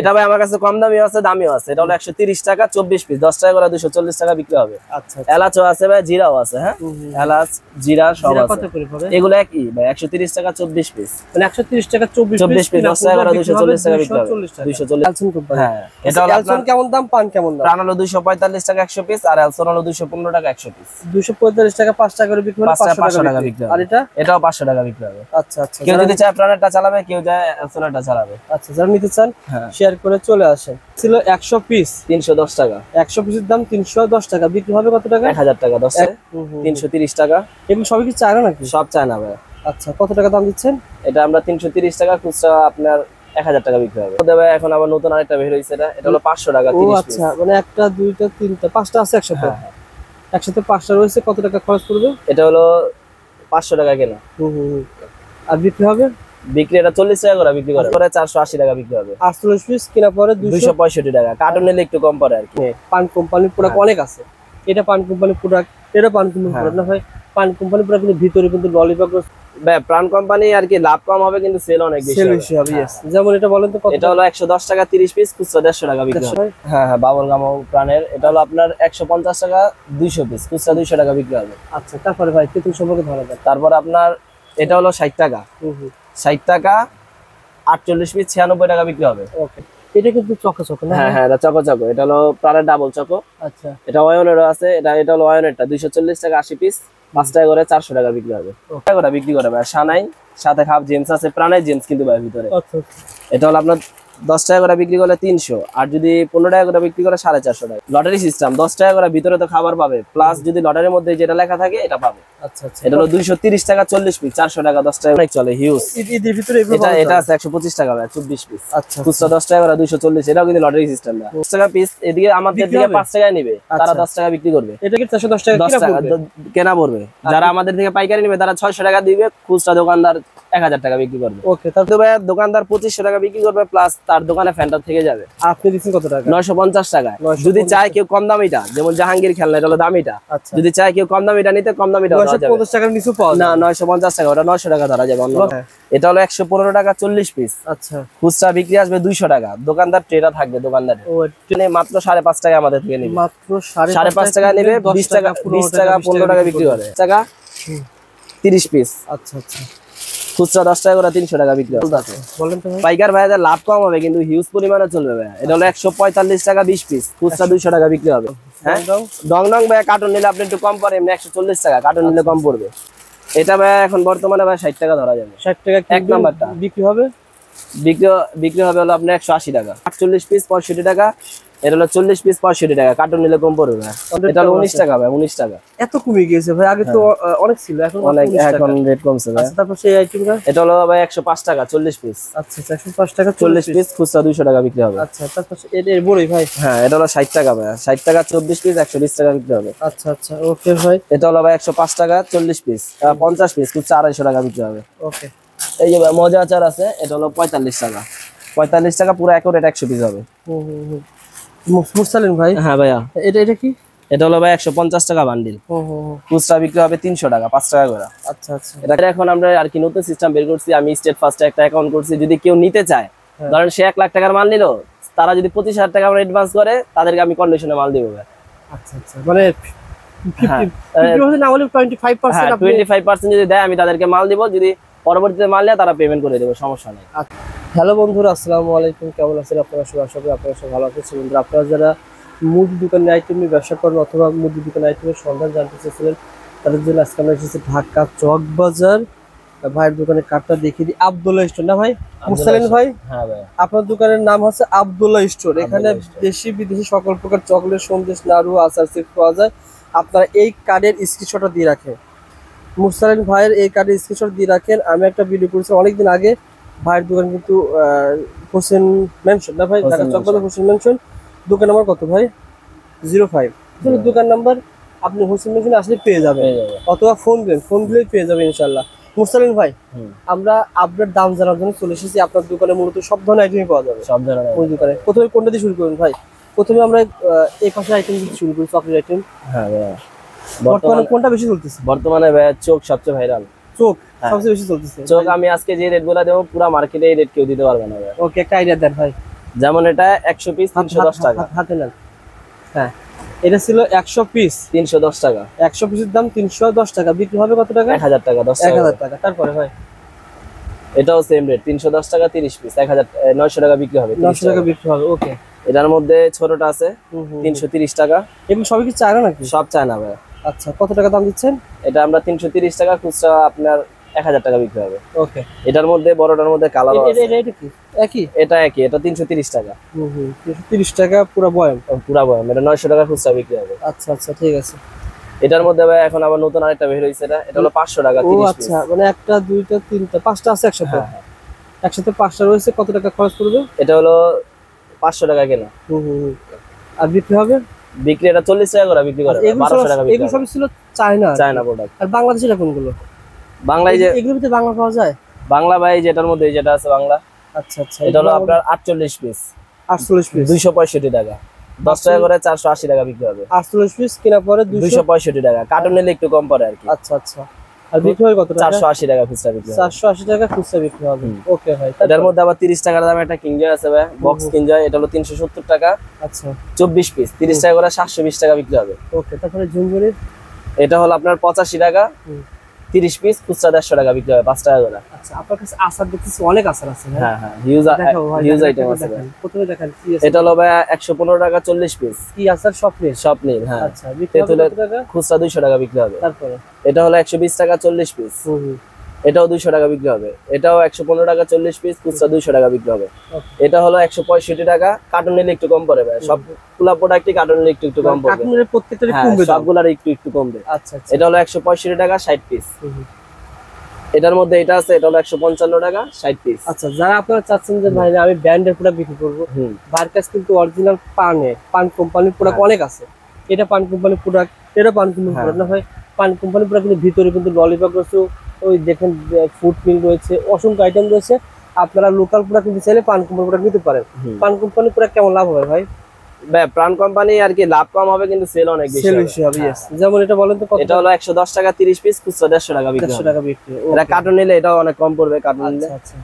এটা ভাই আমার কাছে কম দামিও আছে দামিও আছে। এটা হলো 130 টাকা 24 পিস, 10 টাকা করে 240 টাকা বিক্রি হবে। আচ্ছা এলাচও আছে ভাই, জিরাও আছে। হ্যাঁ, এলাচ জিরা সব আছে। কত করে পড়ে এগুলো একই ভাই, 130 টাকা 24 পিস, মানে 130 টাকা 24 পিস, 10 টাকা করে 240 টাকা বিক্রি হবে। 240। এলসন কোম্পানি। হ্যাঁ, এটা হলো এলসন কেমন দাম, পান কেমন দাম? প্রাণ হলো 245 টাকা 100 পিস, আর এলসন হলো 215 টাকা 100 পিস। 245 টাকা 5 টাকা করে বিক্রি হলো, 500 টাকা বিক্রি হবে। আর এটাও 500 টাকা বিক্রি হবে। আচ্ছা আচ্ছা, কেউ যদি চায় প্রাণেরটা চালাবে, কেউ চায় এলসনটা চালাবে। আচ্ছা, যারা নিতে চান শেয়ার করে চলে আসেন। ছিল 100 পিস 310 টাকা, 100 পিসের দাম 310 টাকা, বিক্রি হবে কত টাকা? 1000 টাকা, 10 330 টাকা। এগুলো সবই কি চায়না নাকি? সব চায়না ভাই। আচ্ছা, কত টাকা দাম দিচ্ছেন? এটা আমরা 330 টাকা, খুচরা আপনার 1000 টাকা বিক্রি হবে। তবে এখন আবার নতুন আরেকটা বের হইছে, এটা হলো 500 টাকা 30 পিস। আচ্ছা, মানে একটা দুইটা তিনটা পাঁচটা আছে একসাথে। একসাথে পাঁচটা রয়েছে, কত টাকা খরচ পড়বে? এটা হলো 500 টাকা কেনা। আর বিক্রি হবে? বিক্রি এটা 40 টাকা করে বিক্রি করে, 480 টাকা বিক্রি হবে। 48 পিস কেনা পরে 265 টাকা, কার্টন নিলে একটু কম পড়ে আর কি। পান কোম্পানির প্রোডাক্ট অনেক আছে। এটা পান কোম্পানির প্রোডাক্ট, এটা পান কোম্পানির প্রোডাক্ট না ভাই। পান কোম্পানির প্রোডাক্ট কিন্তু ভিতরে কিন্তু ললিপপ ভাই, প্রাণ কোম্পানি আর কি লাভ কম হবে, কিন্তু সেল অনেক বেশি হবে। যেমন এটা বলেন তো কত? এটা হলো 110 টাকা 30 পিস, খুচরা 150 টাকা বিক্রি হবে। হ্যাঁ হ্যাঁ, বাবল গাম প্রাণের এটা হলো আপনার 150 টাকা 200 পিস, খুচরা 200 টাকা বিক্রি হবে। আচ্ছা, তারপরে ভাই তেতুল সম্পর্কে ধরা যাক। তারপর আপনার এটা হলো 60 টাকা, 60 টাকা 48 পিস 96 টাকা বিক্রি হবে। ওকে, এটা কিন্তু চকো চকো না? হ্যাঁ হ্যাঁ, এটা চকো চকো। এটা হলো প্রাণের ডাবল চকো। আচ্ছা, এটা অয়নেরও আছে। এটা হলো অয়নেরটা 240 টাকা 80 পিস, 5 টাকা করে 400 টাকা বিক্রি হবে। টাকা করে বিক্রি করে ভাই। সানাই সাথে হাফ জেন্স আছে, প্রাণের জেন্স কিন্তু ভাই ভিতরে। আচ্ছা, এটা হলো আপনার 10 টাকা করে বিক্রি করলে 300, আর যদি 15 টাকা করে বিক্রি করে 450 টাকা। লটারি সিস্টেম, 10 টাকা করে ভিতরে তো খাবার পাবে, প্লাস যদি লটারির মধ্যে যেটা লেখা থাকে এটা পাবে। আচ্ছা আচ্ছা, এটা হলো 230 টাকা 40 পিস, 400 টাকা 10 টাকা অনেক চলে, হিউজ। এর ভিতরে এটা আছে 125 টাকা ভাই 24 পিস। আচ্ছা, খুচরা 10 টাকা করে 240, এটাও কিন্তু লটারি সিস্টেম না। 10 টাকা পিস, এদিকে আমাদের দিকে 5 টাকায় নেবে, তারা 10 টাকা বিক্রি করবে। এটা কি 410 টাকা কেনা পড়বে। যারা আমাদের থেকে পাইকারি নেবে তারা 600 টাকা দিবে, খুচরা দোকানদার 1000 টাকা বিক্রি করবে। ওকে, তাহলে ভাই দোকানদার 2500 টাকা বিক্রি করবে, প্লাস তার দোকানে ফ্যানটা থেকে যাবে। আপনি দিচ্ছেন কত টাকা? 950 টাকা। যদি চায় কেউ কম দামিটা, যেমন জাহাঙ্গীর খেলনা, এটা হলো দামিটা। যদি চায় কেউ কম দামিটা নিতে, কম দামিটা 950 টাকার নিচে পাওয়া না, 950 টাকা, ওটা 900 টাকা ধরা যাবে। এটা হলো 115 টাকা 40 পিস। আচ্ছা, খুচরা বিক্রি আসবে 200 টাকা, দোকানদার ট্রেটা থাকবে দোকানদারের। মাত্র 5.5 টাকা আমাদের থেকে নেবে, মাত্র 5.5 টাকা নেবে। 20 টাকা 15 টাকা বিক্রি করে, টাকা 30 পিস। আচ্ছা আচ্ছা, খুচরা 10 টাকা করে 300 টাকা বিক্রি হবে। পাইকার ভাইদের লাভ কম হবে, কিন্তু হিউজ পরিমাণে চলবে ভাই। এটা হলো 145 টাকা 20 পিস, খুচরা 200 টাকা বিক্রি হবে। হ্যাঁ, ডং ডং ভাই কার্টন নিলে আপনি একটু কম পড়ে, এমনি 140 টাকা, কার্টন নিলে কম পড়বে। এটা ভাই এখন বর্তমানে ভাই 60 টাকা ধরা যাবে। 60 টাকা এক নাম্বারটা বিক্রি হবে। বিক্রি হবে হলো আপনার 180 টাকা। 48 পিস 65 টাকা, এটা হলো 40 পিস 65 টাকা, কার্টন নিলে কম পড়বে ভাই। এটা হলো 19 টাকা ভাই, 19 টাকা। এত কমে গিয়েছে ভাই, আগে তো অনেক ছিল, এখন অনেক, এখন রেট কমছে ভাই। আচ্ছা, তারপর সেই আইটেমটা এটা হলো ভাই 105 টাকা 40 পিস। আচ্ছা, 105 টাকা 40 পিস, খুচরা 200 টাকা বিক্রি হবে। আচ্ছা, তারপর এর বড়ই ভাই। হ্যাঁ, এটা হলো 60 টাকা ভাই, 60 টাকা 24 পিস, 120 টাকা বিক্রি হবে। আচ্ছা আচ্ছা, ওকে ভাই। এটা হলো ভাই 105 টাকা 40 পিস, 50 পিস, খুচরা 250 টাকা বিক্রি হবে। ওকে, এই যে ভাই মজা আচার আছে, এটা হলো 45 টাকা, 45 টাকা পুরো একুরেট 100 পিস হবে। মুরসালিন ভাই। হ্যাঁ ভাইয়া, এটা কি? এটা হলো ভাই 150 টাকা বান্ডিল, খুচরা বিক্রি হবে 300 টাকা, 5 টাকা করে। আচ্ছা আচ্ছা, এটা এখন আমরা আর কি নতুন সিস্টেম বের করছি। আমি স্টেট ফার্স্টে একটা অ্যাকাউন্ট করছি, যদি কেউ নিতে চায়, ধরেন সে 1 লাখ টাকার মাল নিল, তারা যদি 25,000 টাকা আমরা অ্যাডভান্স করে, তাদেরকে আমি কন্ডিশনে মাল দিব। আচ্ছা আচ্ছা, মানে 50% না হলে 25%, 25% যদি দেয় আমি তাদেরকে মাল দিব, যদি পরবর্তীতে মাল নেয় তারা পেমেন্ট করে দেবে, সমস্যা নেই। হ্যালো বন্ধুরা, আসসালামু আলাইকুম, কেমন আছেন আপনারা সবাই? আশা করি আপনারা সবাই ভালো আছেন। বন্ধুরা, আপনারা যারা মুদি দোকানের আইটেম নিয়ে ব্যবসা করেন অথবা মুদি দোকানের আইটেমের সন্ধান জানতে চেয়েছিলেন, তাদের জন্য আজকে আমরা এসেছি ঢাকা চকবাজার। ভাইয়ের দোকানের কার্ডটা দেখিয়ে দিই। আব্দুল্লাহ স্টোর না ভাই? মুরসালিন ভাই, হ্যাঁ ভাই, আপনার দোকানের নাম হচ্ছে আব্দুল্লাহ স্টোর। এখানে দেশি বিদেশি সকল প্রকার চকলেট, সন্দেশ, নাড়ু, আচার, চিপস পাওয়া যায়। আপনারা এই কার্ডের স্ক্রিনশটটা দিয়ে রাখেন। মুরসালিন ভাইয়ের এই কার্ডের স্ক্রিনশট দিয়ে রাখেন। আমি একটা ভিডিও করেছি অনেকদিন আগে, ভাইয়ের দোকান কিন্তু হোসেন মেনশন না ভাই, ঢাকা চকবাজার হোসেন মেনশন। দোকান নাম্বার কত ভাই? 05। দোকান নাম্বার আপনি হোসেন মেনশনে আসলে পেয়ে যাবেন, অথবা ফোন দেন, ফোন দিলেই পেয়ে যাবেন ইনশাল্লাহ। মুরসালিন ভাই, আমরা আপনার দাম জানার জন্য চলে এসেছি। আপনার দোকানে মূলত সব ধরনের আইটেমই পাওয়া যাবে, সব ধরনের ওই দোকানে। প্রথমে কোনটা দিয়ে শুরু করুন ভাই? প্রথমে আমরা এই পাশের আইটেম দিয়ে শুরু করি, চকলেট আইটেম। হ্যাঁ, বর্তমানে কোনটা বেশি চলতেছে? বর্তমানে চোখ সবচেয়ে ভাইরাল। চোখ সবচেয়ে বেশি চলতেছে। চোখ আমি আজকে যে রেট গুলা দেবো, পুরো মার্কেটে এই রেট কেউ দিতে পারবে না। ওকে, একটা আইডিয়া দেন ভাই। যেমন এটা 100 পিস 310 টাকা। হাতে নেন। হ্যাঁ, এটা ছিল 100 পিস 310 টাকা। 100 পিসের দাম 310 টাকা, বিক্রি হবে কত টাকা? 1000 টাকা, 10 টাকা। 1000 টাকা। তারপরে ভাই এটাও সেম রেট 310 টাকা 30 পিস 900 টাকা বিক্রি হবে। 900 টাকা বিক্রি হবে। ওকে, এটার মধ্যে ছোটটা আছে 330 টাকা। এগুলো সবই কি চায়না নাকি? সব চায়না ভাই। আচ্ছা, কত টাকা দাম দিচ্ছেন? এটা আমরা 330 টাকা, খুচরা আপনার 1000 টাকা বিক্রি হবে। ওকে, এটার মধ্যে বড়টার মধ্যে কালার আছে। এটা কি একই? এটা একই, এটা 330 টাকা। 330 টাকা পুরো বয়াম? পুরা বয়াম। এটা 900 টাকা খুচরা বিক্রি হবে। আচ্ছা আচ্ছা, ঠিক আছে। এটার মধ্যে ভাই এখন আবার নতুন আরেকটা বের হইছে, এটা হলো 500 টাকা 30 পিস। আচ্ছা, মানে একটা দুইটা তিনটা পাঁচটা আছে একসাথে? একসাথে পাঁচটা রয়েছে, কত টাকা খরচ পড়বে? এটা হলো 500 টাকা কেনা। আর বিক্রি হবে? বিক্রি এটা 40 টাকা করে বিক্রি করে, 1200 টাকা বিক্রি। এগুলো সব ছিল চায়না চায়না প্রোডাক্ট। আর বাংলাদেশের কোনগুলো? বাংলায় যে এগুলোর ভিতরে বাংলা পাওয়া যায়? বাংলা ভাই যেটার মধ্যে যেটা আছে বাংলা। আচ্ছা আচ্ছা, এটা হলো আপনার 48 পিস 48 পিস 265 টাকা, 10 টাকা করে 480 টাকা বিক্রি হবে। 48 পিস কেনা পরে 265 টাকা, কার্টুন নিলে একটু কম পড়ে আর কি। আচ্ছা আচ্ছা, আর বিক্রি হয় কত টাকা? 480 টাকা খুচরা বিক্রি হবে। 480 টাকা খুচরা বিক্রি হবে। ওকে ভাই, এটার মধ্যে আবার 30 টাকার দামে একটা কিংজয় আছে ভাই, বক্স কিংজয়। এটা হলো 370 টাকা। আচ্ছা, 24 পিস 30 টাকা করে 720 টাকা বিক্রি হবে। ওকে। তারপরে ঝুমঝুরি? এটা হলো আপনার 85 টাকা, 30 পিস খুচরা 150 টাকা বিক্রি হবে, 5 টাকা করে। আচ্ছা, আপনার কাছে আচার দেখতেছি অনেক আচার আছে। হ্যাঁ হ্যাঁ, হিউজ আইটেম আছে ভাই। প্রথমে দেখেন কি আছে? এটা হলো ভাই 115 টাকা 40 পিস। কি আচার? সব নেই? সব নীল। হ্যাঁ, আচ্ছা, বিক্রি হবে কত টাকা? খুচরা 200 টাকা বিক্রি হবে। তারপরে এটা হলো 120 টাকা 40 পিস। এটাও 200 টাকা বিক্রি হবে। এটাও 115 টাকা 40 পিস, খুচরা 200 টাকা বিক্রি হবে। এটা হলো 165 টাকা, কার্টুন নিলে একটু কম পড়ে ভাই। সব পুলা প্রোডাক্টই কার্টুন নিলে একটু কম পড়বে। কার্টুনের প্রত্যেকটারই হ্যাঁ, কমবে দাম? সবগুলার একটু কমবে। আচ্ছা আচ্ছা, এটা হলো 165 টাকা 60 পিস। এটার মধ্যে এটা আছে, এটা হলো 155 টাকা 60 পিস। আচ্ছা, যারা আপনারা চাচ্ছেন যে ভাই আমি ব্র্যান্ডের প্রোডাক্ট বিক্রি করবো, ভাইয়ের কাছে কিন্তু অরিজিনাল পান কোম্পানির প্রোডাক্ট অনেক আছে। এটা পান কোম্পানির প্রোডাক্ট, এটা পান কোম্পানির প্রোডাক্ট না ভাই। পান কোম্পানির প্রোডাক্ট কিন্তু ভিতরে কিন্তু ললিপপ রয়েছে, ওই দেখেন ফুড মিল রয়েছে, অসংখ্য আইটেম রয়েছে। আপনারা লোকাল প্রোডাক্ট নিতে চাইলে পান কোম্পানির প্রোডাক্ট নিতে পারেন। পান কোম্পানির প্রোডাক্ট কেমন লাভ হবে ভাই? ভাই প্রাণ কোম্পানি আর কি লাভ কম হবে, কিন্তু সেল অনেক বেশি হবে। যেমন এটা বলেন তো কত? এটা হলো 110 টাকা 30 পিস, খুচরা 150 টাকা বিক্রি হবে। 150 টাকা বিক্রি। এটা কার্টুন নিলে এটা অনেক কম পড়বে, কার্টুন নিলে। আচ্ছা,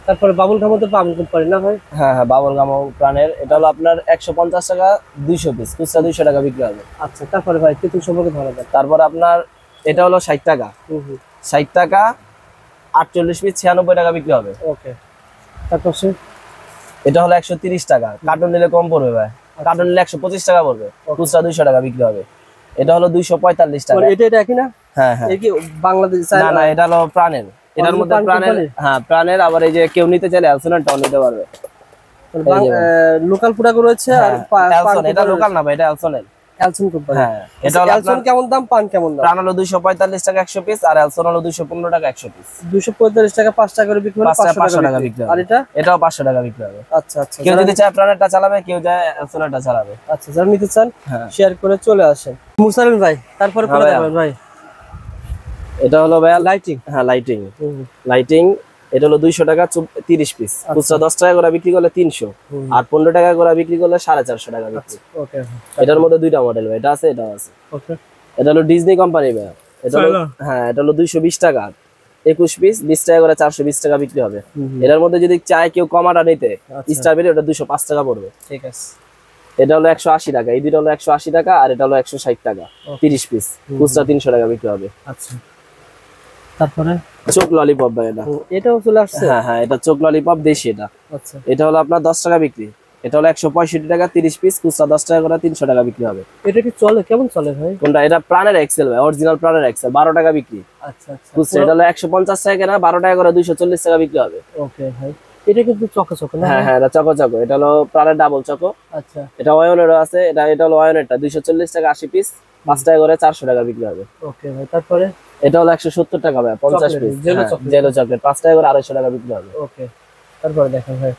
তারপরে বাবুল গামও তো পান কোম্পানি না ভাই? হ্যাঁ হ্যাঁ, বাবল গাম প্রাণের। এটা হলো আপনার 150 টাকা 200 পিস, খুচরা 200 টাকা বিক্রি হবে। আচ্ছা, তারপরে ভাই তেঁতুল সম্পর্কে ভালো লাগে। তারপর আপনার এটা হলো 60 টাকা 60 টাকা 48 পিস 96 টাকা বিক্রি হবে। ওকে, তারপর এটা হলো 130 টাকা, কার্টুন নিলে কম পড়বে ভাই। কার্টুন নিলে 125 টাকা পড়বে, খুচরা 200 টাকা বিক্রি হবে। এটা হলো 245 টাকা। এটা একই না? হ্যাঁ হ্যাঁ, এই কি বাংলাদেশ? না না, এটা হলো প্রাণের। এটার মধ্যে প্রাণের, হ্যাঁ প্রাণের। আবার এই যে কেউ নিতে চাইলে অ্যালসোনারটাও নিতে পারবে। লোকাল প্রোডাক্ট রয়েছে। আর এটা লোকাল না ভাই, এটা অ্যালসোনার। অ্যালসন কোম্পানি। হ্যাঁ, এটা হলো অ্যালসন কেমন দাম, পান কেমন দাম? প্রাণ হলো 245 টাকা 100 পিস, আর অ্যালসন হলো 215 টাকা 100 পিস। 245 টাকা 5 টাকা করে বিক্রি হলো, 500 টাকা বিক্রি। আর এটাও 500 টাকা বিক্রি হবে। আচ্ছা আচ্ছা, কেউ যদি চায় প্রাণেরটা চালাবে, কেউ চায় অ্যালসোনারটা চালাবে। আচ্ছা, যারা নিতে চান শেয়ার করে চলে আসেন। মুসালিম ভাই, তারপরে কোন দেখাবেন ভাই? এটা হলো ভাই লাইটিং। হ্যাঁ, লাইটিং। এটা হলো 200 টাকা 30 পিস, খুচরা 10 টাকা করে বিক্রি করলে 300, আর 15 টাকা করে বিক্রি করলে 450 টাকা বিক্রি। ওকে, এটার মধ্যে দুইটা মডেল ভাই, এটা আছে এটাও আছে। ওকে, এটা হলো ডিজনি কোম্পানি ভাই। এটা হলো হ্যাঁ, এটা হলো 220 টাকা 21 পিস, 20 টাকা করে 420 টাকা বিক্রি হবে। এটার মধ্যে যদি চায় কেউ কমাটা নিতে, স্ট্রবেরি, ওটা 205 টাকা পড়বে। ঠিক আছে। এটা হলো 180 টাকা, এই দুটো হলো 180 টাকা, আর এটা হলো 160 টাকা 30 পিস, খুচরা 300 টাকা বিক্রি হবে। আচ্ছা, তারপরে চোখ ললিপপ ভাই, এটাও চলে আসছে। হ্যাঁ হ্যাঁ, এটা চোখ ললিপপ দেশি। এটা আচ্ছা, এটা হলো আপনার 10 টাকা বিক্রি। এটা হলো 165 টাকা 30 পিস, খুচরা 10 টাকা করে 300 টাকা বিক্রি হবে। এটা কি চলে? কেমন চলে ভাই? কোনটা? এটা প্রাণের এক্সেল ভাই, অরিজিনাল প্রাণের এক্সেল, 12 টাকা বিক্রি। আচ্ছা আচ্ছা, খুচরা এটা হলো 150 টাকা কেনা, 12 টাকা করে 240 টাকা বিক্রি হবে। ওকে ভাই, এটা কিন্তু চকচক না? হ্যাঁ হ্যাঁ, এটা চকো। এটা হলো প্রাণের ডাবল চকো। আচ্ছা, এটা অয়নেরও আছে। এটা হলো অয়নেরটা 240 টাকা 80 পিস, 5 টাকা করে 400 টাকা বিক্রি হবে। ওকে ভাই, তারপরে এটা হলো 170 টাকা ভাই 50 পিস, জেলো চকলেট 5 টাকা করে 250 টাকা বিক্রি হবে। ওকে, তারপরে দেখেন ভাই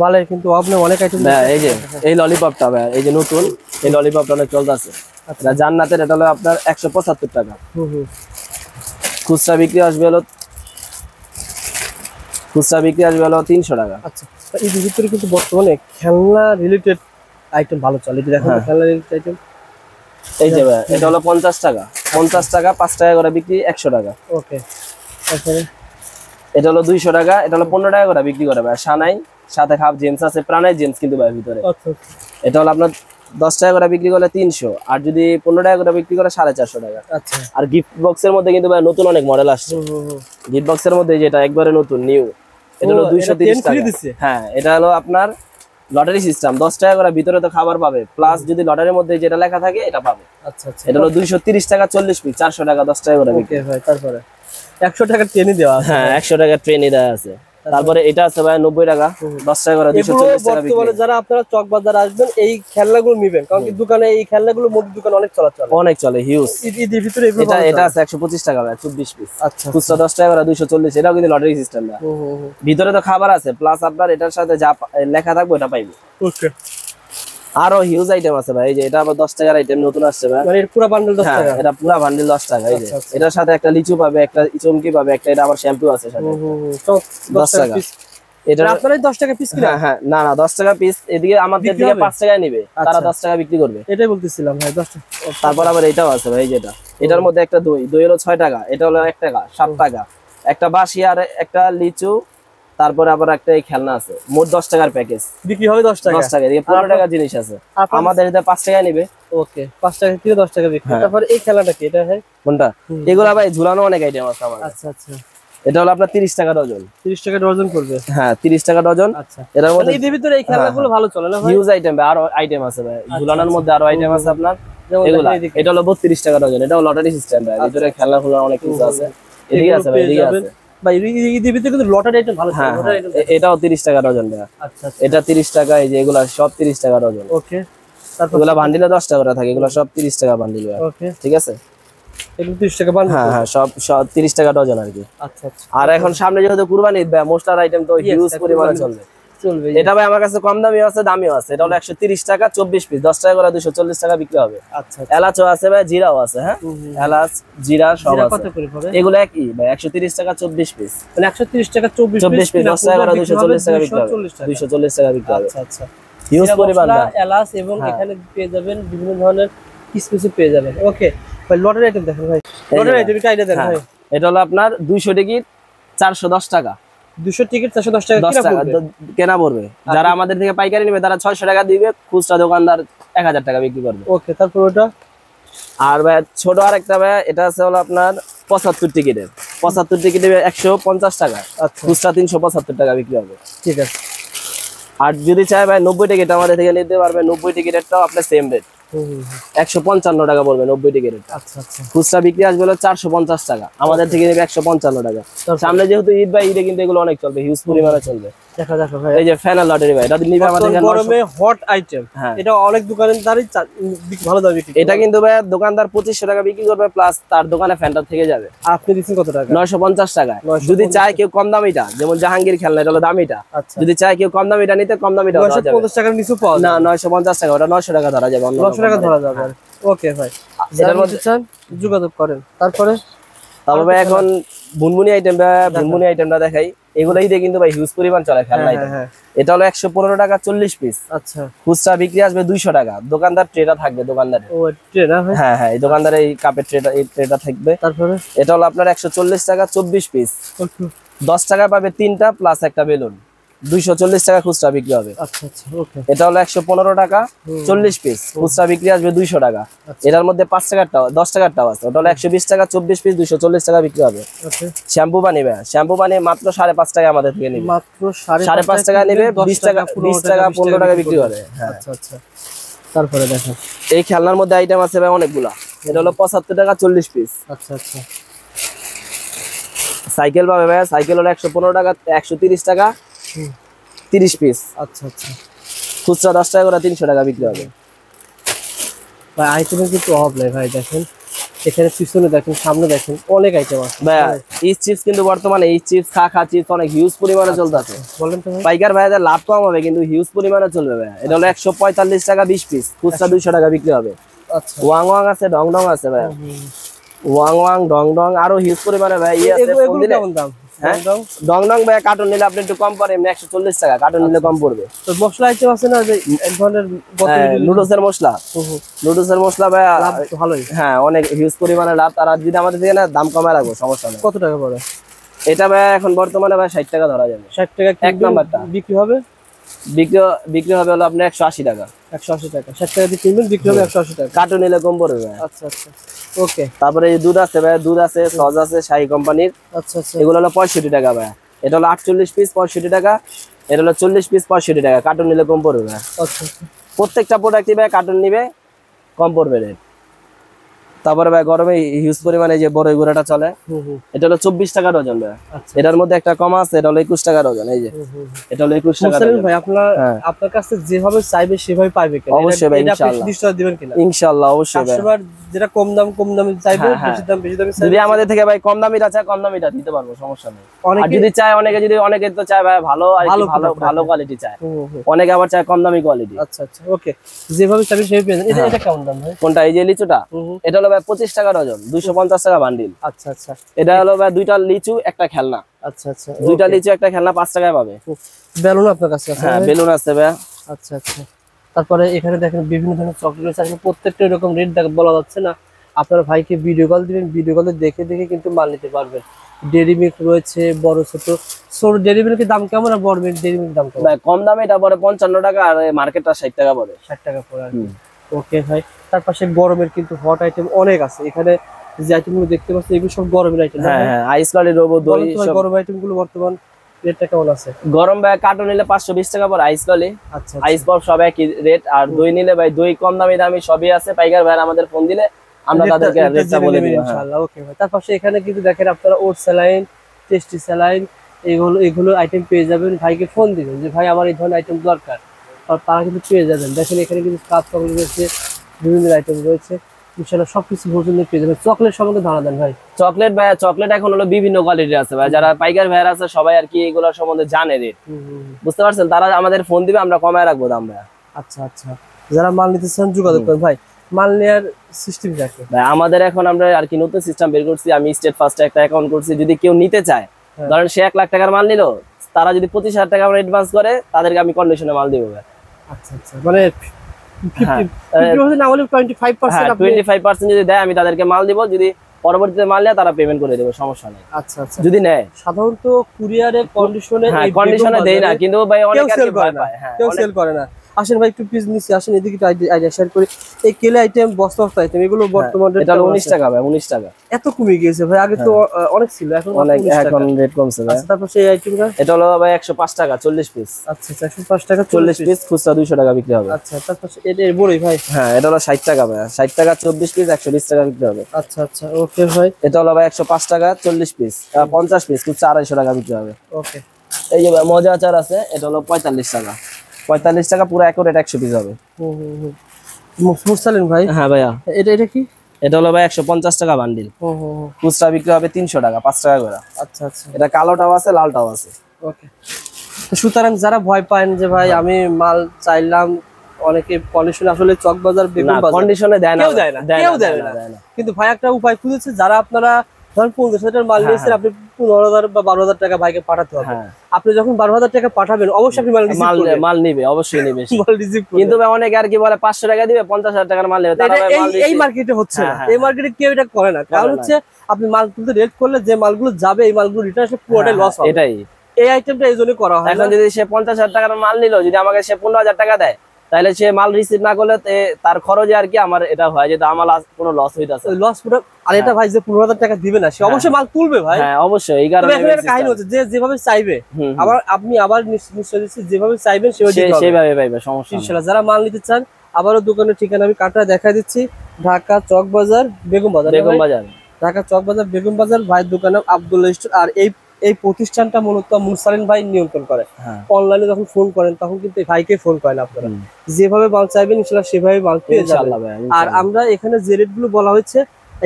মালের কিন্তু আপনি অনেক আইটেম। এই যে এই ললিপপটা ভাই, এই যে নতুন এই ললিপপটা অনেক চলতেছে। এটা জান্নাতের, এটা হলো আপনার 175 টাকা। খুচরা বিক্রি আসবে হলো 300 টাকা। আচ্ছা, এই ভিতরে কিন্তু বর্তমানে খেলনা রিলেটেড আইটেম ভালো চলে। এটা দেখেন খেলনা রিলেটেড আইটেম। এই যে ভাই, এটা হলো 50 টাকা 5 টাকা করে বিক্রি, 100 টাকা। ওকে, তারপরে এটা হলো 200 টাকা, এটা হলো 15 টাকা করে বিক্রি করে ভাই। সানাই সাথে হাফ জেন্টস আছে, প্রাণের জেন্টস কিন্তু ভাই ভিতরে। আচ্ছা এটা হলো আপনার 10 টাকা করে বিক্রি করলে 300, আর যদি 15 টাকা করে বিক্রি করে 450 টাকা। আচ্ছা। আর গিফট বক্সের মধ্যে কিন্তু ভাই নতুন অনেক মডেল আসছে। গিফট বক্সের মধ্যে যেটা একবারে নতুন নিউ, এটা হলো 230 টাকা। হ্যাঁ, এটা হলো আপনার লটারি সিস্টেম, 10 টাকা করে ভিতরে তো খাবার পাবে, প্লাস যদি লটারির মধ্যে যেটা লেখা থাকে এটা পাবে। আচ্ছা আচ্ছা। এটা হলো 230 টাকা 40 পিস, 400 টাকা 10 টাকা করে বিক্রি। ওকে ভাই, তারপরে 100 টাকা ট্রেনে দেওয়া আছে। হ্যাঁ, 100 টাকা ট্রেনে দেওয়া আছে। তারপরে এটা আছে ভাই 90 টাকা, 10 টাকা করে 240 টাকা বিক্রি। বর্তমানে যারা আপনারা চক বাজার আসবেন এই খেলনাগুলো নেবেন, কারণ কি দোকানে এই খেলনাগুলো মুদি দোকানে অনেক চলাচল, অনেক চলে, হিউজ। ঈদের ভিতরে এটা আছে 125 টাকা ভাই, 24 পিস। আচ্ছা। খুচরা 10 টাকা করে 240, এটাও কিন্তু লটারি সিস্টেম না। ভিতরে তো খাবার আছে, প্লাস আপনার এটার সাথে যা লেখা থাকবে ওটা পাইবে। ওকে। আরো হিউজ আইটেম আছে ভাই, এই যে এটা আবার 10 টাকার আইটেম নতুন আসছে ভাই, মানে এর পুরো বান্ডেল 10 টাকা। এটা পুরো বান্ডেল 10 টাকা। এই যে এটার সাথে একটা লিচু পাবে, একটা চমকি পাবে, একটা এটা আবার শ্যাম্পু আছে সাথে, 10 টাকা। এটা আপনারাই 10 টাকা পিস কিনা? হ্যাঁ না 10 টাকা পিস, এদিকে আমাদের দিকে 5 টাকায় নিবে, তারা 10 টাকা বিক্রি করবে। এটাই বলতেছিলাম ভাই, 10 টাকা। তারপর আবার এটাও আছে ভাই, যেটা এটার মধ্যে একটা দই হলো 6 টাকা, এটা হলো 1 টাকা, 7 টাকা, একটা বাঁশি আর একটা লিচু, তারপরে আবার একটা এই খেলনা আছে, মোট 10 টাকার প্যাকেজ বিক্রি হবে 10 টাকা। 10 টাকা দিয়ে 15 টাকা জিনিস আছে, আমাদের এটা 5 টাকা নিবে। ওকে, 5 টাকা কিলো 10 টাকা বিক্রি। তারপর এই খেলনাটা কি, এটা ভাই কোনটা? এগুলা ভাই ঝুলানো অনেক আইটেম আছে আমার। আচ্ছা আচ্ছা। এটা হলো আপনার 30 টাকা ডজন। 30 টাকা ডজন করবে? হ্যাঁ, 30 টাকা ডজন। আচ্ছা। এর মধ্যে এর ভিতরে এই খেলনাগুলো ভালো চলে না ভাই? হিউজ আইটেম ভাই, আরো আইটেম আছে ভাই, ঝুলানোর মধ্যে আরো আইটেম আছে আপনার। এগুলা এটা হলো 32 টাকা ডজন, এটাও লটারি সিস্টেম ভাই, ভিতরে খেলনা ফুলনা অনেক কিছু আছে। এদিকে আছে ভাই, এদিকে আছে ভাই, এর ভিতরে কিন্তু লটারি আইটেম ভালো চলে। লটারি আইটেম এটাও 30 টাকা ডজন ভাই। আচ্ছা আচ্ছা। এটা 30 টাকা, এই যে এগুলা সব 30 টাকা ডজন। ওকে। তারপর এগুলা বান্ডিলে 10 টাকা করে থাকে, এগুলা সব 30 টাকা বান্ডিল ভাই। ওকে, ঠিক আছে। এগুলো 30 টাকা বান্ডিল? হ্যাঁ হ্যাঁ, সব 30 টাকা ডজন আর কি। আচ্ছা আচ্ছা। আর এখন সামনে যেহেতু কুরবানি ঈদ ভাই, মশলার আইটেম তো হিউজ পরিমাণে চলবে। এটা ভাই আমার কাছে কম দামিও আছে, দামিও আছে। এটা হলো 130 টাকা 24 পিস, 10 টাকা করে 240 টাকা বিক্রি হবে। আচ্ছা। এলাচও আছে ভাই, জিরাও আছে। হ্যাঁ, এলাচ জিরা সব আছে। কত করে হবে এগুলো একই ভাই, 130 টাকা 24 পিস। মানে 130 টাকা 24 পিস, 10 টাকা করে 240 টাকা বিক্রি হবে। 240 টাকা বিক্রি হবে। আচ্ছা আচ্ছা। হিউজ পরিমাণ এলাচ, এবং এখানে পেয়ে যাবেন বিভিন্ন ধরনের কিসমিস পেয়ে যাবেন। ওকে ভাই, লটারি আইটেম দেখেন ভাই, লটারি আইটেম কাইডা দেন ভাই। এটা হলো আপনার 200 টিকিট 410 টাকা। 200 টিকিট 410 টাকা কেনা পড়বে। যারা আমাদের থেকে পাইকারি নেবে তারা 600 টাকা দিবে, খুচরা দোকানদার 1000 টাকা বিক্রি করবে। ওকে। তারপর ওটা আর ভাই ছোট আরেকটা ভাই, এটা আছে হলো আপনার 75 টিকিটের। 75 টিকিটে 150 টাকা, খুচরা 375 টাকা বিক্রি হবে। ঠিক আছে। আর যদি চাই ভাই 90 টিকিট আমাদের থেকে নিতে পারবে, 90 টিকিটেরটাও আপনার সেম রেট, 155 টাকা পড়বে 90 টিকিটের। আচ্ছা আচ্ছা। খুচরা বিক্রি আসবে হলো 450 টাকা, আমাদের থেকে নেবে 155 টাকা। সামনে যেহেতু ঈদ ভাই, ঈদে কিন্তু এগুলো অনেক চলবে, হিউজ পরিমাণে চলবে। দেখা দেখো ভাই, এই যে ফ্যানাল লটারি ভাই, এটা নিবে আমাদের এখানে গরমে হট আইটেম। এটা অনেক দোকানদারই ভালো দামে বিক্রি। এটা কিন্তু ভাই দোকানদার 2500 টাকা বিক্রি করবে, প্লাস তার দোকানে ফ্যানটা থেকে যাবে। আপনি দিচ্ছেন কত টাকা? 950 টাকা। যদি চায় কেউ কম দামিটা, যেমন জাহাঙ্গীর খেলনা, এটা হলো দামিটা। যদি চায় কেউ কম দামিটা নিতে, কম দামিটা 950 টাকার নিচে পাওয়া না, 950 টাকা, ওটা 900 টাকা ধরা যাবে। 900 টাকা ধরা যাবে। ওকে ভাই, এটার মধ্যে চান যোগাযোগ করেন। তারপরে এখন বুনবুনি আইটেম, বুনবুনি আইটেমটা দেখাই। এগুলাই দিয়ে কিন্তু ভাই হিউজ পরিমাণ চলে খেলনা আইটেম। এটা হলো 115 টাকা 40 পিস। আচ্ছা। খুচরা বিক্রি আসবে 200 টাকা, দোকানদার ট্রেটা থাকবে দোকানদারের। ও ট্রে না ভাই? হ্যাঁ হ্যাঁ, এই দোকানদার এই কাপের ট্রেটা, এই ট্রেটা থাকবে। তারপরে এটা হলো আপনার 140 টাকা 24 পিস। 10 টাকা পাবে 3টা, প্লাস একটা বেলুন। 240 টাকা খুচরা বিক্রি হবে। আচ্ছা আচ্ছা। ওকে। এটা হলো 115 টাকা 40 পিস, খুচরা বিক্রি আসবে 200 টাকা। এটার মধ্যে 5 টাকারটাও 10 টাকারটাও আছে, ওটা হলো 120 টাকা 24 পিস, 240 টাকা বিক্রি হবে। শ্যাম্পু পানি ভাই, শ্যাম্পু পানি মাত্র 5.5 টাকা আমাদের থেকে নেবে, মাত্র 5.5 টাকা নেবে, 20 টাকা 15 টাকা বিক্রি করে। আচ্ছা আচ্ছা। তারপরে দেখেন এই খেলনার মধ্যে আইটেম আছে ভাই অনেকগুলা। এটা হলো 75 টাকা 40 পিস। আচ্ছা আচ্ছা। সাইকেল পাবে ভাই, সাইকেল হলো 115 টাকা 130 টাকা 30 পিস। আচ্ছা আচ্ছা। খুচরা 10 টাকা করে 300 টাকা বিক্রি হবে। ভাই আইটেমের কিন্তু অভাব নেই ভাই, দেখেন এখানে পিছনে দেখেন, সামনে দেখেন, অনেক আইটেম আছে ভাই। এই চিপস কিন্তু বর্তমানে এই চিপস খা চিপস অনেক হিউজ পরিমাণে চলতেছে। বলেন তো ভাই। পাইকার ভাইদের লাভ কম হবে, কিন্তু হিউজ পরিমাণে চলবে ভাই। এটা হলো 145 টাকা 20 পিস, খুচরা 200 টাকা বিক্রি হবে। আচ্ছা। ওয়াং ওয়াং আছে, ডং ডং আছে ভাই, ওয়াং ওয়াং ডং ডং আরো হিউজ পরিমাণে ভাই ইয়ে আছে। এগুলো কেমন দাম? ডং ডং ভাই কার্টন নিলে আপনি একটু কম পড়ে, এমনি 140 টাকা, কার্টন নিলে কম পড়বে। তো মশলা আইটেম আছে না, যে এক ধরনের নুডলসের মশলা, নুডলসের মশলা ভাই ভালোই। হ্যাঁ, অনেক হিউজ পরিমাণে লাভ। আর যদি আমাদের থেকে না দাম কমায় রাখবো, সমস্যা নেই। কত টাকা পড়ে এটা ভাই এখন বর্তমানে ভাই 60 টাকা ধরা যাবে। 60 টাকা এক নাম্বারটা বিক্রি হবে। বিক্রি বিক্রি হবে হলো আপনার 180 টাকা। 180 টাকা 60 টাকা দিয়ে কিনবেন, বিক্রি হবে 180 টাকা। কার্টুন নিলে কম পড়বে ভাই। আচ্ছা আচ্ছা ওকে। তারপরে এই দুধ আছে ভাই, দুধ আছে, সস আছে শাহী কোম্পানির। আচ্ছা আচ্ছা এগুলো হলো 65 টাকা ভাই। এটা হলো 48 পিস 65 টাকা, এটা হলো 40 পিস 65 টাকা। কার্টুন নিলে কম পড়বে ভাই। আচ্ছা আচ্ছা প্রত্যেকটা প্রোডাক্টই ভাই কার্টুন নিবে কম পড়বে রেট। তারপরে ভাই গরমে হিউজ পরিমাণে যে বড় গুঁড়াটা চলে, এটা হলো 24 টাকা ডজন ভাই। এটার মধ্যে একটা কম আছে, এটা হলো 21 টাকা ডজন। এই যে এটা হলো 21 টাকা ডজন ভাই। আপনার কাছে যেভাবে চাইবে সেভাবে পাইবে কিনা? অবশ্যই ভাই, ইনশাআল্লাহ নিশ্চয় দিবেন কিনা? ইনশাআল্লাহ অবশ্যই ভাই। কাস্টমার যেটা কম দামি চাইবে, বেশি দামি চাইবে, যদি আমাদের থেকে ভাই কম দামিটা চায় কম দামিটা দিতে পারবো, সমস্যা নেই। আর যদি চায় অনেকে তো চায় ভাই ভালো আর কি, ভালো কোয়ালিটি চায়, অনেকে আবার চায় কম দামি কোয়ালিটি। আচ্ছা আচ্ছা ওকে, যেভাবে চাইবে সেভাবে পেয়ে যাবেন। এটা কেমন দাম ভাই? কোনটা? এই যে লিচুটা, এটা হলো ভাই 25 টাকা ডজন, 250 টাকা বান্ডিল। আচ্ছা আচ্ছা এটা হলো ভাই দুইটা লিচু একটা খেলনা। আচ্ছা আচ্ছা দুইটা লিচু একটা খেলনা 5 টাকায় পাবে। বেলুন আপনার কাছে আছে? হ্যাঁ বেলুন আছে ভাই। আচ্ছা আচ্ছা। তারপরে এখানে দেখেন বিভিন্ন ধরনের চকলেট আছে, আসলে প্রত্যেকটা এরকম রেট বলা যাচ্ছে না। আপনার ভাইকে ভিডিও কল দিবেন, ভিডিও কলে দেখে কিন্তু মাল নিতে পারবেন। ডেরি মিল্ক রয়েছে বড় ছোট। ডেরি মিল্কের দাম কেমন আর বড় ডেরি মিল্ক দাম কেমন? ভাই কম দামে এটা পড়ে 55 টাকা আর মার্কেটটা 60 টাকা পড়ে। 60 টাকা পড়ে আর কি। ওকে ভাই। তার পাশে গরমের কিন্তু হট আইটেম অনেক আছে এখানে। যে আইটেমগুলো দেখতে পাচ্ছেন এগুলো সব গরমের আইটেম। হ্যাঁ হ্যাঁ, আইস ললি, রোবো, দই সব গরম আইটেমগুলো বর্তমান রেটটা কেমন আছে? গরম ভাই কার্টন নিলে 520 টাকা পড়ে আইস ললি। আচ্ছা আইস পপ সব একই রেট। আর দই নিলে ভাই দই কম দামি সবই আছে। পাইকার ভাই আমাদের ফোন দিলে আমরা তাদেরকে রেটটা বলে দেব ইনশাআল্লাহ। ওকে ভাই। তার পাশে এখানে কিন্তু দেখেন আপনারা ওট স্যালাইন, টেস্টি স্যালাইন এগুলো আইটেম পেয়ে যাবেন। ভাইকে ফোন দিবেন যে ভাই আমার এই ধরনের আইটেম দরকার, আর তারা কিন্তু পেয়ে যাবেন। দেখেন এখানে কিন্তু কাপ চকলেট রয়েছে, বিভিন্ন আইটেম রয়েছে, ইনশাআল্লাহ সবকিছু পছন্দ পেয়ে যাবেন। চকলেট সম্বন্ধে ধারণা দেন ভাই। চকলেট ভাই, চকলেট এখন হলো বিভিন্ন কোয়ালিটির আছে ভাই। যারা পাইকার ভাইরা আছে সবাই আর কি এগুলোর সম্বন্ধে জানে রেট, বুঝতে পারছেন? তারা আমাদের ফোন দিবে, আমরা কমায় রাখবো দাম ভাই। আচ্ছা আচ্ছা। যারা মাল নিতে চান যোগাযোগ করেন ভাই। মাল নেওয়ার সিস্টেম দেখেন ভাই আমাদের এখন আমরা আর কি নতুন সিস্টেম বের করছি। আমি স্টেট ফার্স্টে একটা অ্যাকাউন্ট করছি। যদি কেউ নিতে চায়, ধরেন সে 1 লাখ টাকার মাল নিল, তারা যদি 25,000 টাকা আমরা অ্যাডভান্স করে, তাদেরকে আমি কন্ডিশনে মাল দিব ভাই। আচ্ছা আচ্ছা, মানে 50% না হলে 25% যদি দেয় আমি তাদেরকে মাল দিব। যদি পরবর্তীতে মাল নেয় তারা পেমেন্ট করে দেবে, সমস্যা নেই। আচ্ছা আচ্ছা। যদি নেয় সাধারণত কুরিয়ারে কন্ডিশনে দেই না, কিন্তু ভাই অনেক সেল করে না, কেউ সেল করে না। আসেন ভাই একটু প্লিজ নিচে আসেন, এদিকে আইডিয়া শেয়ার করি। এই কেলে আইটেম, বস্তা আইটেম এগুলো বর্তমানে এটা 19 টাকা ভাই, 19 টাকা। এত কমে গিয়েছে ভাই, আগে তো অনেক ছিল, এখন অনেক, এখন রেট কমছে ভাই। তারপর সেই আইটেমটা এটা হলো ভাই 105 টাকা 40 পিস। আচ্ছা 105 টাকা 40 পিস, খুচরা 200 টাকা বিক্রি হবে। আচ্ছা, তারপর এটা বড়ই ভাই। হ্যাঁ এটা হলো 60 টাকা ভাই, 60 টাকা 24 পিস 120 টাকা বিক্রি হবে। আচ্ছা আচ্ছা ওকে ভাই। এটা হলো ভাই 105 টাকা 40 পিস, 50 পিস, খুচরা 250 টাকা বিক্রি হবে। ওকে। এই যে মজা আচার আছে, এটা হলো 45 টাকা, 45 টাকা পুরো একুরেট 100 পিস হবে। মুরসালিন ভাই। হ্যাঁ ভাইয়া। এটা কি? এটা হলো ভাই 150 টাকা বান্ডিল, খুচরা বিক্রি হবে 300 টাকা, 5 টাকা করে। আচ্ছা আচ্ছা। এটা কালোটাও আছে, লালটাও আছে। ওকে। সুতরাং যারা ভয় পান যে ভাই আমি মাল চাইলাম, অনেকে কন্ডিশনে আসলে চকবাজার বেগুন বাজার কন্ডিশনে দেয় না, কেউ দেয় না। কিন্তু ভাই একটা উপায় খুঁজেছে, যারা আপনারা ধরেন 50,000 টাকার মাল নিয়েছেন, আপনি 15,000 বা 12,000 টাকা ভাইকে পাঠাতে হবে। আপনি যখন 12,000 টাকা পাঠাবেন, অবশ্যই আপনি মাল নিবে, অবশ্যই নিবে। কিন্তু ভাই অনেকে আর কি বলে 500 টাকা দিবে, 50,000 টাকার মাল নেবে। এই মার্কেটে হচ্ছে না, এই মার্কেটে কেউ এটা করে না। কারণ হচ্ছে আপনি মাল তুলতে রেট করলে যে মালগুলো যাবে, এই মালগুলো রিটার্ন আসলে পুরোটাই লস হবে। এটাই এই আইটেমটা এই জন্য করা হয়। এখন যদি সে 50,000 টাকার মাল নিল, যদি আমাকে সে 15,000 টাকা দেয়, তাহলে সে মাল রিসিভ না করলে তার খরচে আর কি আমার এটা হয় যে আমার কোনো লস হইতাছে, লস পুরো। আর এটা ভাই যে 15,000 টাকা দিবে না, সে অবশ্যই মাল তুলবে ভাই। হ্যাঁ অবশ্যই, এই কারণে এখন একটা কাহিনী হচ্ছে যে যেভাবে চাইবে, আবার আপনি আবার নিশ্চয় দিচ্ছি যেভাবে চাইবেন সেভাবে পাইবে, সমস্যা নেই ইনশাআল্লাহ। যারা মাল নিতে চান, আবারও দোকানের ঠিকানা আমি কাটা দেখা দিচ্ছি, ঢাকা চকবাজার বেগম বাজার, ঢাকা চকবাজার বেগম বাজার। ভাইয়ের দোকান নাম আব্দুল্লাহ স্টোর। আর এই প্রতিষ্ঠানটা মূলত মুরসালিন ভাই নিয়ন্ত্রণ করে। অনলাইনে যখন ফোন করেন তখন কিন্তু ভাইকে ফোন করেন আপনারা, যেভাবে মাল চাইবেন ইনশাআল্লাহ সেভাবে মাল পেয়ে যাবেন। আর আমরা এখানে যে রেট গুলো বলা হচ্ছে,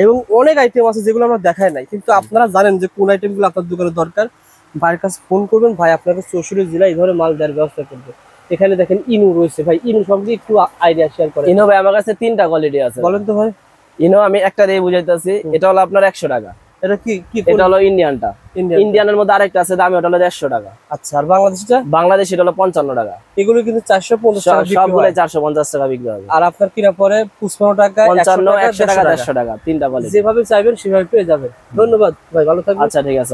এবং অনেক আইটেম আছে যেগুলো আমরা দেখাই নাই, কিন্তু আপনারা জানেন যে কোন আইটেম গুলো আপনার দোকানে দরকার। ভাইয়ের কাছে ফোন করবেন, ভাই আপনাকে 64 জেলায় এই ধরনের মাল দেওয়ার ব্যবস্থা করবে। এখানে দেখেন ইনু রয়েছে ভাই, ইনু সম্পর্কে একটু আইডিয়া শেয়ার করেন। ইনো ভাই আমার কাছে 3টা কোয়ালিটি আছে। বলেন তো ভাই। ইনো আমি একটা দিয়ে বুঝাইতাছি, এটা হলো আপনার 100 টাকা। এটা কি? এটা হলো ইন্ডিয়ানটা। ইন্ডিয়ানের মধ্যে আরেকটা আছে, দাম ওটা হলো 150 টাকা। আচ্ছা, আর বাংলাদেশটা? বাংলাদেশ এটা হলো 55 টাকা। এগুলো কিন্তু 450 টাকা বিক্রি হয়, সবগুলো 450 টাকা বিক্রি হবে। আর আপনার কিনা পরে 55 টাকা, 55, 100 টাকা, 150 টাকা, 3টা কোয়ালিটি। যেভাবে চাইবেন সেভাবে পেয়ে যাবেন। ধন্যবাদ ভাই, ভালো থাকবেন। আচ্ছা ঠিক আছে।